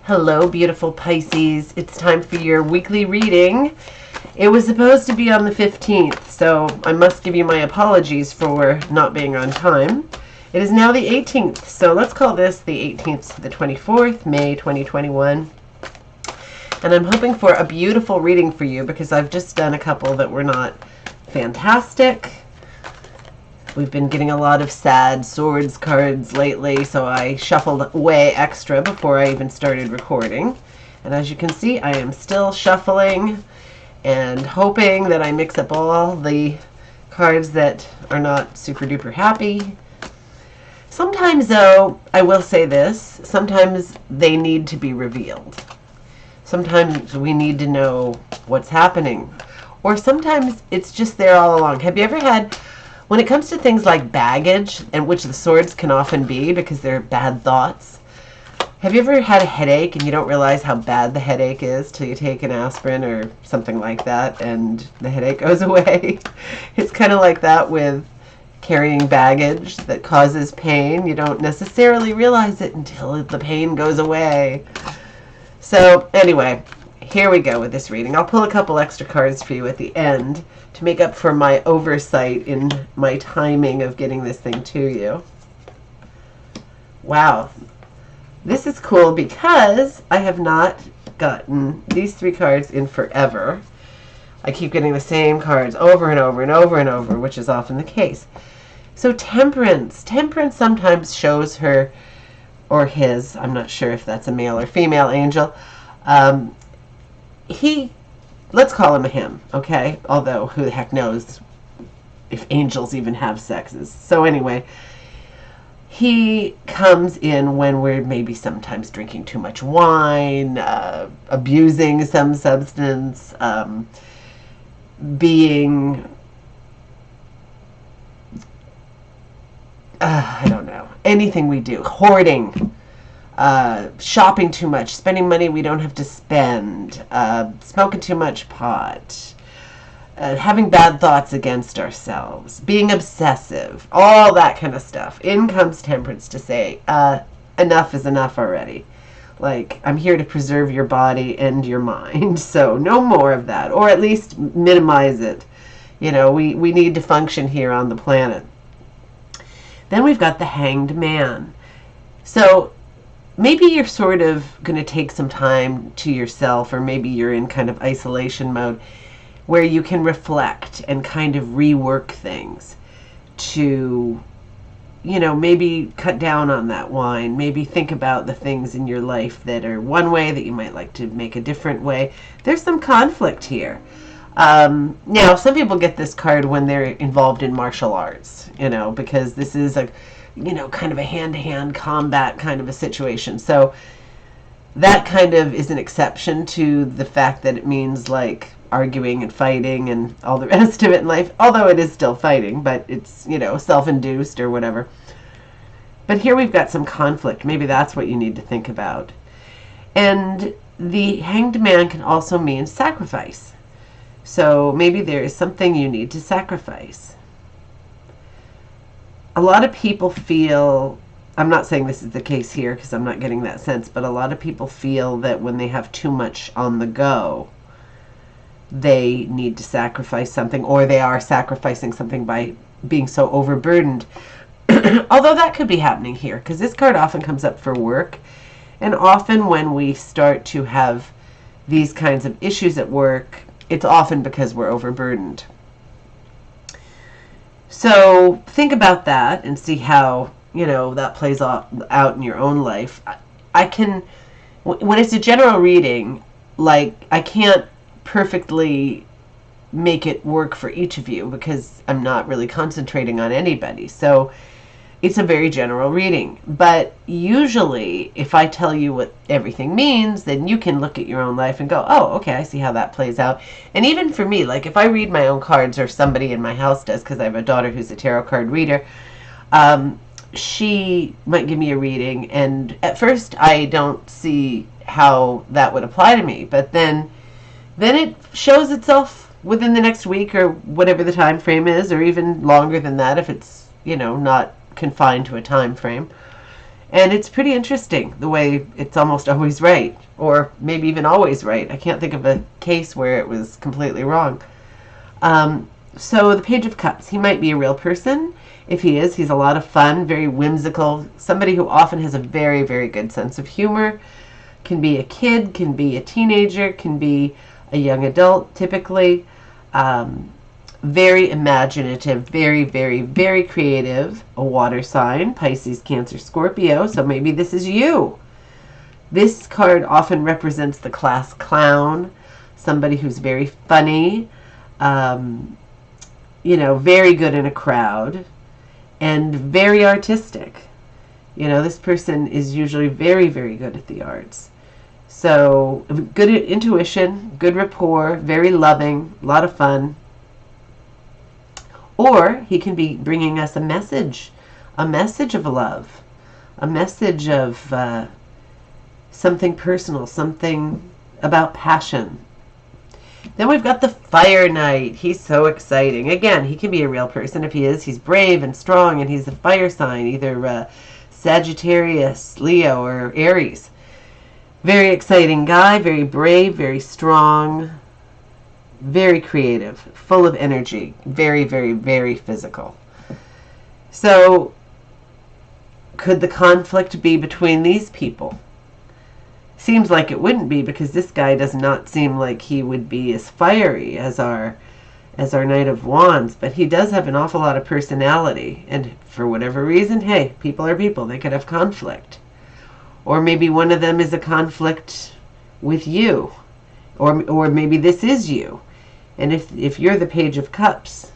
Hello, beautiful Pisces. It's time for your weekly reading. It was supposed to be on the 15th, so I must give you my apologies for not being on time. It is now the 18th, so let's call this the 18th to the 24th, May 2021. And I'm hoping for a beautiful reading for you because I've just done a couple that were not fantastic. We've been getting a lot of sad swords cards lately, so I shuffled way extra before I even started recording. And as you can see, I am still shuffling and hoping that I mix up all the cards that are not super duper happy. Sometimes, though, I will say this, sometimes they need to be revealed. Sometimes we need to know what's happening. Or sometimes it's just there all along. Have you ever had... When it comes to things like baggage, and which the swords can often be because they're bad thoughts, have you ever had a headache and you don't realize how bad the headache is till you take an aspirin or something like that and the headache goes away? It's kind of like that with carrying baggage that causes pain. You don't necessarily realize it until the pain goes away. So anyway, here we go with this reading. I'll pull a couple extra cards for you at the end to make up for my oversight in my timing of getting this thing to you. Wow. This is cool because I have not gotten these three cards in forever. I keep getting the same cards over and over and over and over, which is often the case. So Temperance. Temperance sometimes shows her, or his, I'm not sure if that's a male or female angel, let's call him a him, okay? Although, who the heck knows if angels even have sexes. So anyway, he comes in when we're maybe sometimes drinking too much wine, abusing some substance, being, I don't know, anything we do, hoarding, shopping too much, spending money we don't have to spend, smoking too much pot, having bad thoughts against ourselves, being obsessive, all that kind of stuff. In comes Temperance to say, enough is enough already. Like, I'm here to preserve your body and your mind, so no more of that, or at least minimize it. You know, we need to function here on the planet. Then we've got the Hanged Man. So maybe you're sort of going to take some time to yourself, or maybe you're in kind of isolation mode where you can reflect and kind of rework things to, you know, maybe cut down on that wine, maybe think about the things in your life that are one way that you might like to make a different way. There's some conflict here. Now, some people get this card when they're involved in martial arts, you know, because this is a, you know, kind of a hand-to-hand combat kind of a situation. So that kind of is an exception to the fact that it means like arguing and fighting and all the rest of it in life, although it is still fighting, but it's, you know, self-induced or whatever. But here we've got some conflict. Maybe that's what you need to think about. And the Hanged Man can also mean sacrifice. So maybe there is something you need to sacrifice. A lot of people feel, I'm not saying this is the case here because I'm not getting that sense, but a lot of people feel that when they have too much on the go, they need to sacrifice something, or they are sacrificing something by being so overburdened. Although that could be happening here, because this card often comes up for work, and often when we start to have these kinds of issues at work, it's often because we're overburdened. So think about that and see how, you know, that plays out in your own life. I can, when it's a general reading, like, I can't perfectly make it work for each of you because I'm not really concentrating on anybody. So it's a very general reading. But usually, if I tell you what everything means, then you can look at your own life and go, oh, okay, I see how that plays out. And even for me, like if I read my own cards, or somebody in my house does, because I have a daughter who's a tarot card reader, she might give me a reading, and at first I don't see how that would apply to me. But then it shows itself within the next week, or whatever the time frame is, or even longer than that if it's, you know, not confined to a time frame. And it's pretty interesting the way it's almost always right, or maybe even always right. I can't think of a case where it was completely wrong. So the Page of Cups, he might be a real person. If he is, he's a lot of fun, very whimsical, somebody who often has a very, very good sense of humor. Can be a kid, can be a teenager, can be a young adult, typically. Very imaginative, very, very, very creative. A water sign, Pisces, Cancer, Scorpio. So maybe this is you. This card often represents the class clown, somebody who's very funny, very good in a crowd, and very artistic. This person is usually very, very good at the arts. So good intuition, good rapport, very loving, a lot of fun. Or he can be bringing us a message of love, a message of something personal, something about passion. Then we've got the Fire Knight. He's so exciting. Again, he can be a real person. If he is, he's brave and strong, and he's a fire sign, either Sagittarius, Leo, or Aries. Very exciting guy, very brave, very strong, very creative, full of energy, very, very, very physical. So, could the conflict be between these people? Seems like it wouldn't be, because this guy does not seem like he would be as fiery as our Knight of Wands, but he does have an awful lot of personality, and for whatever reason, hey, people are people. They could have conflict. Or maybe one of them is a conflict with you, or maybe this is you. And if you're the Page of Cups,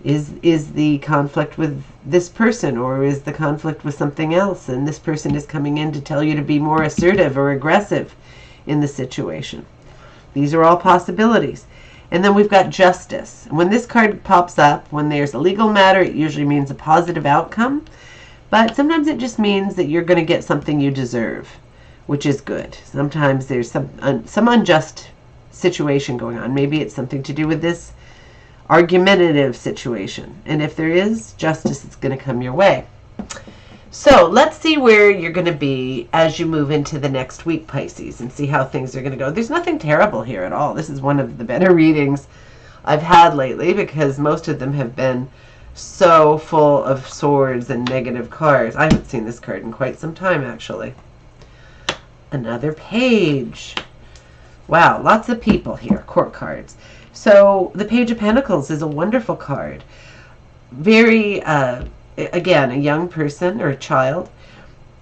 is the conflict with this person, or is the conflict with something else, and this person is coming in to tell you to be more assertive or aggressive in the situation? These are all possibilities. And then we've got Justice. When this card pops up, when there's a legal matter, it usually means a positive outcome, but sometimes it just means that you're going to get something you deserve, which is good. Sometimes there's some unjust situation going on. Maybe it's something to do with this argumentative situation, and if there is, justice is going to come your way. So let's see where you're going to be as you move into the next week, Pisces, and see how things are going to go. There's nothing terrible here at all. This is one of the better readings I've had lately, because most of them have been so full of swords and negative cards. I haven't seen this card in quite some time, actually. Another page. Wow, lots of people here, court cards. So the Page of Pentacles is a wonderful card. Very, again, a young person or a child,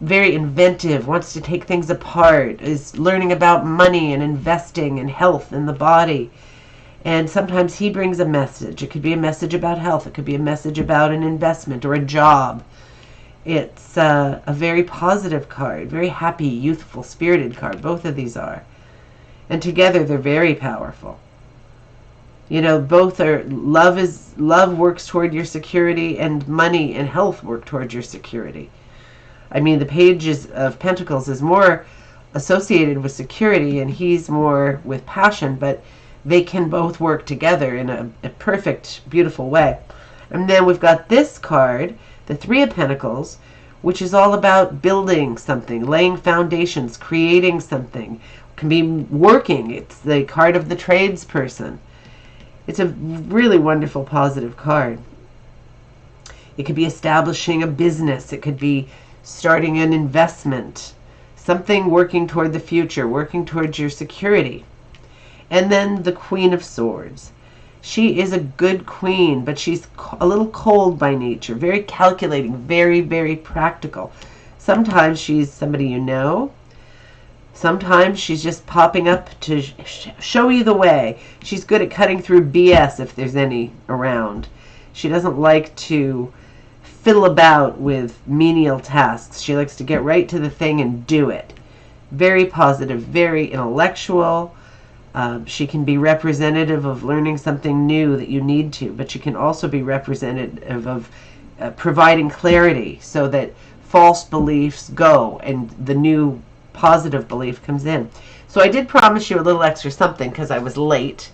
very inventive, wants to take things apart, is learning about money and investing and health in the body. And sometimes he brings a message. It could be a message about health. It could be a message about an investment or a job. It's a very positive card, very happy, youthful, spirited card. Both of these are. And together they're very powerful. Both are, love works toward your security, and money and health work toward your security. I mean, the Page of Pentacles is more associated with security, and he's more with passion, but they can both work together in a perfect, beautiful way. And then we've got this card, the Three of Pentacles, which is all about building something, laying foundations, creating something. It can be working. It's the card of the tradesperson. It's a really wonderful, positive card. It could be establishing a business. It could be starting an investment. Something working toward the future, working towards your security. And then the Queen of Swords. She is a good queen, but she's a little cold by nature. Very calculating, very, very practical. Sometimes she's somebody you know. Sometimes she's just popping up to show you the way. She's good at cutting through BS if there's any around. She doesn't like to fiddle about with menial tasks. She likes to get right to the thing and do it. Very positive, very intellectual. She can be representative of learning something new that you need to, but she can also be representative of providing clarity so that false beliefs go and the new positive belief comes in. So I did promise you a little extra something because I was late,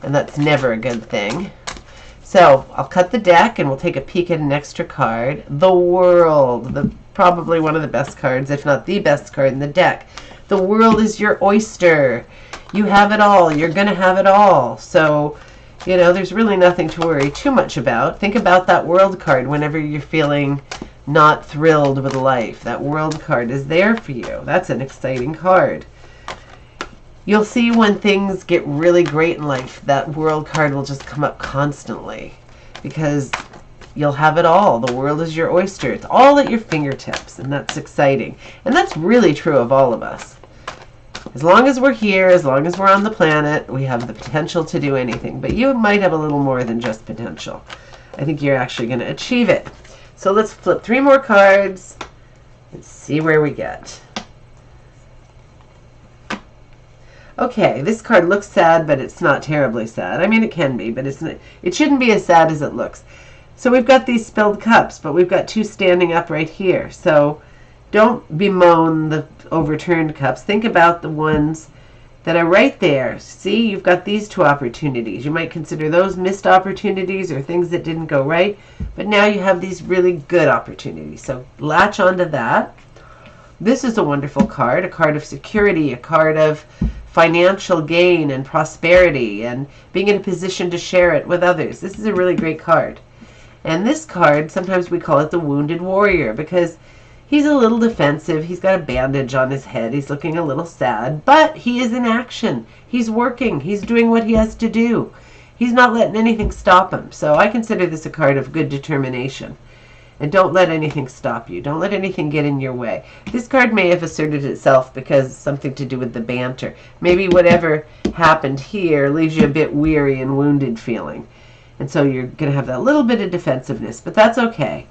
and that's never a good thing. So I'll cut the deck and we'll take a peek at an extra card. The World, probably one of the best cards, if not the best card in the deck. The world is your oyster. You have it all. You're going to have it all. So, there's really nothing to worry too much about. Think about that World card whenever you're feeling not thrilled with life. That World card is there for you. That's an exciting card. You'll see when things get really great in life, that World card will just come up constantly because you'll have it all. The world is your oyster. It's all at your fingertips, and that's exciting. And that's really true of all of us. As long as we're here, as long as we're on the planet, we have the potential to do anything. But you might have a little more than just potential. I think you're actually going to achieve it. So let's flip 3 more cards and see where we get. Okay, this card looks sad, but it's not terribly sad. I mean, it can be, but it shouldn't be as sad as it looks. So we've got these spilled cups, but we've got 2 standing up right here. So don't bemoan the overturned cups. Think about the ones that are right there. See, you've got these 2 opportunities. You might consider those missed opportunities or things that didn't go right, but now you have these really good opportunities. So latch onto that. This is a wonderful card, a card of security, a card of financial gain and prosperity and being in a position to share it with others. This is a really great card. And this card, sometimes we call it the Wounded Warrior because he's a little defensive. He's got a bandage on his head. He's looking a little sad, but he is in action. He's working. He's doing what he has to do. He's not letting anything stop him. So I consider this a card of good determination. And don't let anything stop you. Don't let anything get in your way. This card may have asserted itself because something to do with the banter. Maybe whatever happened here leaves you a bit weary and wounded feeling. And so you're going to have that little bit of defensiveness, but that's okay.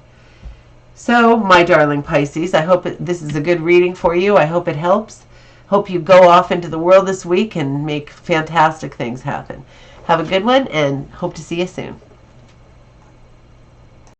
So, my darling Pisces, I hope this is a good reading for you. I hope it helps. Hope you go off into the world this week and make fantastic things happen. Have a good one and hope to see you soon.